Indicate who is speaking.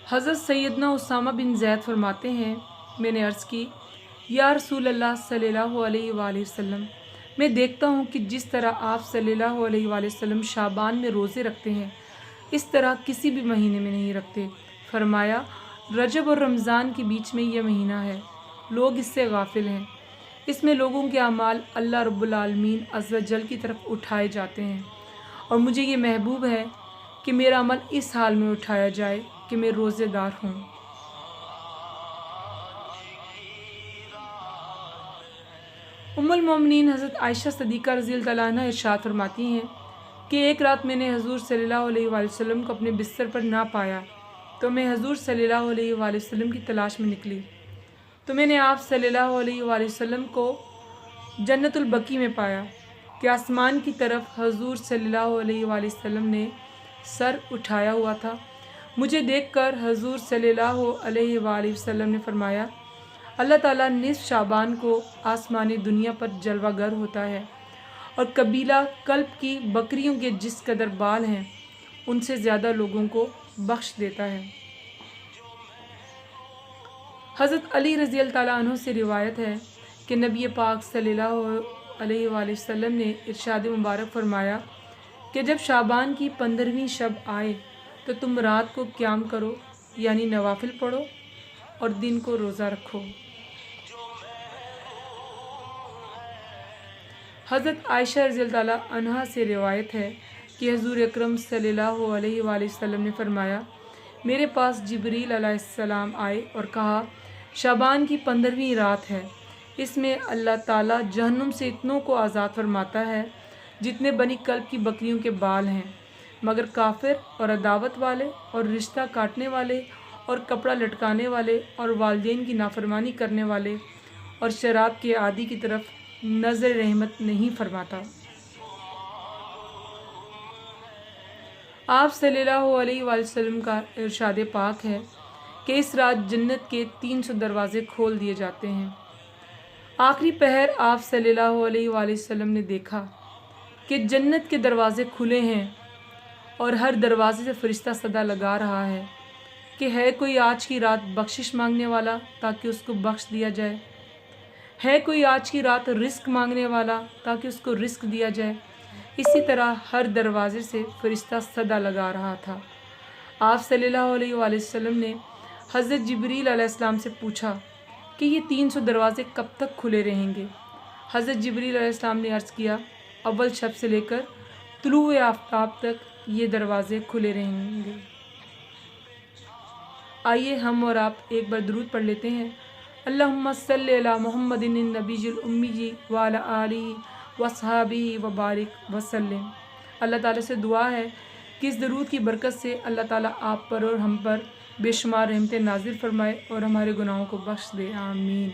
Speaker 1: हज़रत सैयदना उसामा बिन ज़ैद फरमाते हैं, मैंने अर्ज़ की, या रसूल अल्लाह सल्लल्लाहु अलैहि वसल्लम, मैं देखता हूँ कि जिस तरह आप सल्लल्लाहु अलैहि वसल्लम शाबान में रोज़े रखते हैं, इस तरह किसी भी महीने में नहीं रखते। फरमाया, रजब और रमज़ान के बीच में यह महीना है, लोग इससे गाफिल हैं। इसमें लोगों के अमाल अल्लाह रब्बुल आलमीन अज़्ज़ व जल की तरफ उठाए जाते हैं, और मुझे ये महबूब है कि मेरा अमल इस हाल में उठाया जाए कि मैं रोज़ेदार हूँ। उम्मुल मोमिनीन हज़रत आयशा सदीक़ा रज़ियल्लाहु तआला अन्हा इरशाद फरमाती हैं कि एक रात मैंने हज़ूर सल्लल्लाहु अलैहि वसल्लम को अपने बिस्तर पर ना पाया, तो मैं हज़ूर सल्लल्लाहु अलैहि वसल्लम की तलाश में निकली, तो मैंने आप सल्लल्लाहु अलैहि वसल्लम को जन्नतुल बकी में पाया कि आसमान की तरफ हज़ूर सल्लल्लाहु अलैहि वसल्लम ने सर उठाया हुआ था। मुझे देखकर हज़ूर सल्लल्लाहु अलैहि वसल्लम ने फरमाया, अल्लाह ताला निस्फ़ शाबान को आसमानी दुनिया पर जलवागर होता है और कबीला कल्ब की बकरियों के जिस कदर बाल हैं उनसे ज़्यादा लोगों को बख्श देता है। हज़रत अली रज़ियल्लाहु ताला अन्हु से रिवायत है कि नबी पाक सल्लल्लाहु अलैहि वसल्लम ने इरशाद मुबारक फरमाया कि जब शाबान की 15वीं शब आए तो तुम रात को क़याम करो, यानी नवाफिल पढ़ो, और दिन को रोज़ा रखो। हज़रत आयशा रज़ियल्लाहु ताला अन्हा से रिवायत है कि हज़ूर अकरम सल्लल्लाहु अलैहि वसल्लम ने फरमाया, मेरे पास जिब्रील अलैहिस्सलाम आए और कहा, शाबान की 15वीं रात है, इसमें अल्लाह ताला जहन्नुम से इतनों को आज़ाद फरमाता है जितने बनी कल्ब की बकरियों के बाल हैं, मगर काफिर और अदावत वाले और रिश्ता काटने वाले और कपड़ा लटकाने वाले और वालिदैन की नाफरमानी करने वाले और शराब के आदि की तरफ नज़र रहमत नहीं फरमाता। आप सल्लल्लाहु अलैहि वसल्लम का इरशाद पाक है कि इस रात जन्नत के 300 दरवाज़े खोल दिए जाते हैं। आखिरी पहर आप सल्लल्लाहु अलैहि वसल्लम ने देखा कि जन्नत के दरवाज़े खुले हैं और हर दरवाज़े से फ़रिश्ता सदा लगा रहा है कि है कोई आज की रात बख्शिश मांगने वाला ताकि उसको बख्श दिया जाए, है कोई आज की रात रिस्क मांगने वाला ताकि उसको रिस्क दिया जाए। इसी तरह हर दरवाज़े से फ़रिश्ता सदा लगा रहा था। आप सल्लल्लाहु अलैहि वसल्लम ने हज़रत जिब्रील अलैहिस्सलाम से पूछा कि ये 300 दरवाज़े कब तक खुले रहेंगे। हज़रत जिब्रील अलैहिस्सलाम ने अर्ज़ किया, अव्वल शब से लेकर तुलूए आफ्ताब तक ये दरवाज़े खुले रहेंगे। आइए हम और आप एक बार दुरूद पढ़ लेते हैं। अल्लाहुम्मा सल्लि अला मुहम्मदिन नबीजिल उम्मी व अला आलिहि व अस्हाबिहि व बारिक वसल्लम। अल्लाह ताला से दुआ है कि इस दरूद की बरकत से अल्लाह ताला आप पर और हम पर बेशुमार रहमतें नाज़िल फरमाए और हमारे गुनाहों को बख्श दे। आमीन।